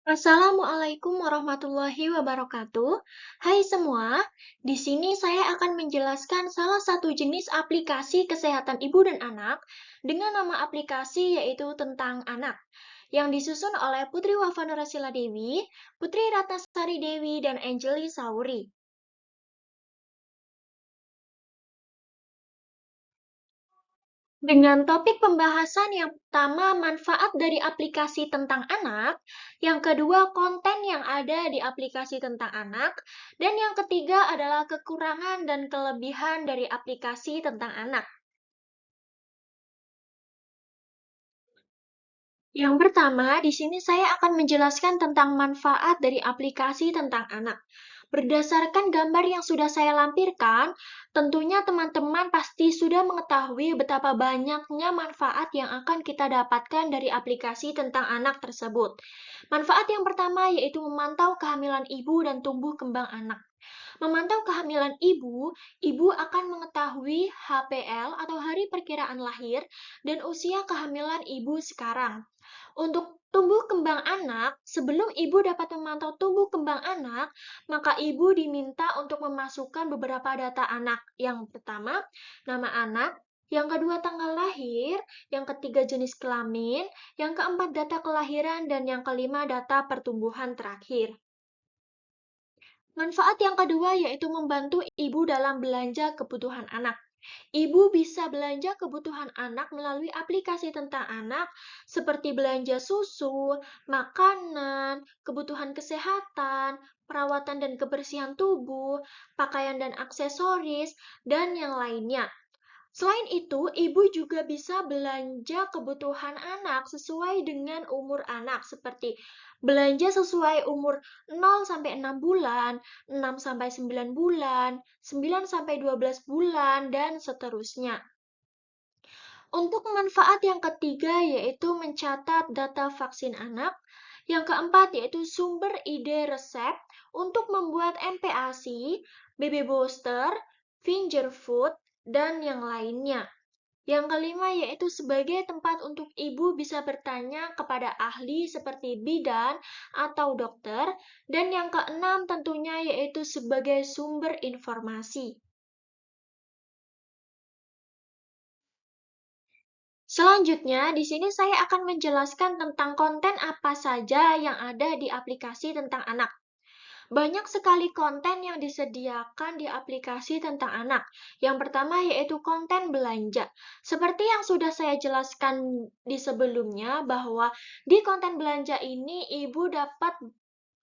Assalamualaikum warahmatullahi wabarakatuh. Hai semua, di sini saya akan menjelaskan salah satu jenis aplikasi kesehatan ibu dan anak dengan nama aplikasi yaitu Tentang Anak, yang disusun oleh Putri Wafa Nurasila Dewi, Putri Ratnasari Dewi, dan Angeli Sauri. Dengan topik pembahasan yang pertama, manfaat dari aplikasi tentang anak, yang kedua, konten yang ada di aplikasi tentang anak, dan yang ketiga adalah kekurangan dan kelebihan dari aplikasi tentang anak. Yang pertama, di sini saya akan menjelaskan tentang manfaat dari aplikasi tentang anak. Berdasarkan gambar yang sudah saya lampirkan, tentunya teman-teman pasti sudah mengetahui betapa banyaknya manfaat yang akan kita dapatkan dari aplikasi tentang anak tersebut. Manfaat yang pertama yaitu memantau kehamilan ibu dan tumbuh kembang anak. Memantau kehamilan ibu akan mengetahui HPL atau hari perkiraan lahir dan usia kehamilan ibu sekarang. Untuk tumbuh kembang anak, sebelum ibu dapat memantau tumbuh kembang anak, maka ibu diminta untuk memasukkan beberapa data anak. Yang pertama, nama anak, yang kedua tanggal lahir, yang ketiga jenis kelamin, yang keempat data kelahiran, dan yang kelima data pertumbuhan terakhir. Manfaat yang kedua yaitu membantu ibu dalam belanja kebutuhan anak. Ibu bisa belanja kebutuhan anak melalui aplikasi tentang anak seperti belanja susu, makanan, kebutuhan kesehatan, perawatan dan kebersihan tubuh, pakaian dan aksesoris, dan yang lainnya. Selain itu, ibu juga bisa belanja kebutuhan anak sesuai dengan umur anak, seperti belanja sesuai umur 0 sampai 6 bulan, 6 sampai 9 bulan, 9 sampai 12 bulan, dan seterusnya. Untuk manfaat yang ketiga yaitu mencatat data vaksin anak. Yang keempat yaitu sumber ide resep untuk membuat MPASI, BB booster, finger food, dan yang lainnya. Yang kelima yaitu sebagai tempat untuk ibu bisa bertanya kepada ahli seperti bidan atau dokter. Dan yang keenam tentunya yaitu sebagai sumber informasi. Selanjutnya, di sini saya akan menjelaskan tentang konten apa saja yang ada di aplikasi tentang anak. Banyak sekali konten yang disediakan di aplikasi tentang anak. Yang pertama yaitu konten belanja. Seperti yang sudah saya jelaskan di sebelumnya, bahwa di konten belanja ini ibu dapat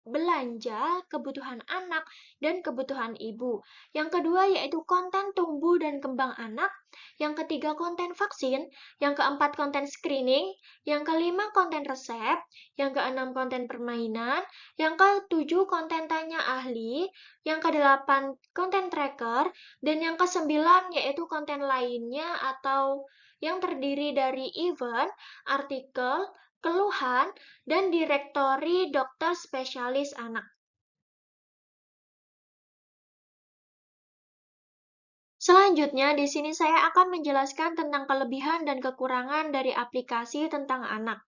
belanja kebutuhan anak dan kebutuhan ibu. Yang kedua yaitu konten tumbuh dan kembang anak. Yang ketiga konten vaksin. Yang keempat konten screening. Yang kelima konten resep. Yang keenam konten permainan. Yang ketujuh konten tanya ahli. Yang kedelapan konten tracker. Dan yang kesembilan yaitu konten lainnya atau yang terdiri dari event, artikel, keluhan, dan direktori dokter spesialis anak. Selanjutnya, di sini saya akan menjelaskan tentang kelebihan dan kekurangan dari aplikasi tentang anak.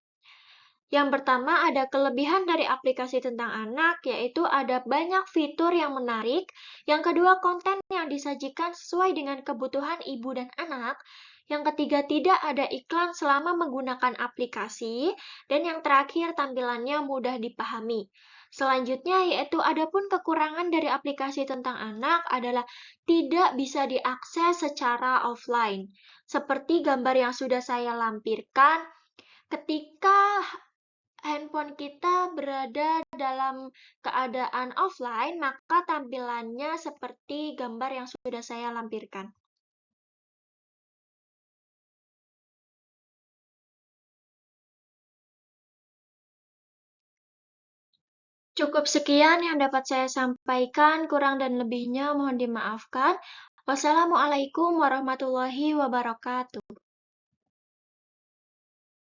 Yang pertama ada kelebihan dari aplikasi tentang anak, yaitu ada banyak fitur yang menarik. Yang kedua, konten yang disajikan sesuai dengan kebutuhan ibu dan anak. Yang ketiga, tidak ada iklan selama menggunakan aplikasi. Dan yang terakhir, tampilannya mudah dipahami. Selanjutnya, yaitu adapun kekurangan dari aplikasi tentang anak adalah tidak bisa diakses secara offline. Seperti gambar yang sudah saya lampirkan, ketika handphone kita berada dalam keadaan offline, maka tampilannya seperti gambar yang sudah saya lampirkan. Cukup sekian yang dapat saya sampaikan, kurang dan lebihnya mohon dimaafkan. Wassalamualaikum warahmatullahi wabarakatuh.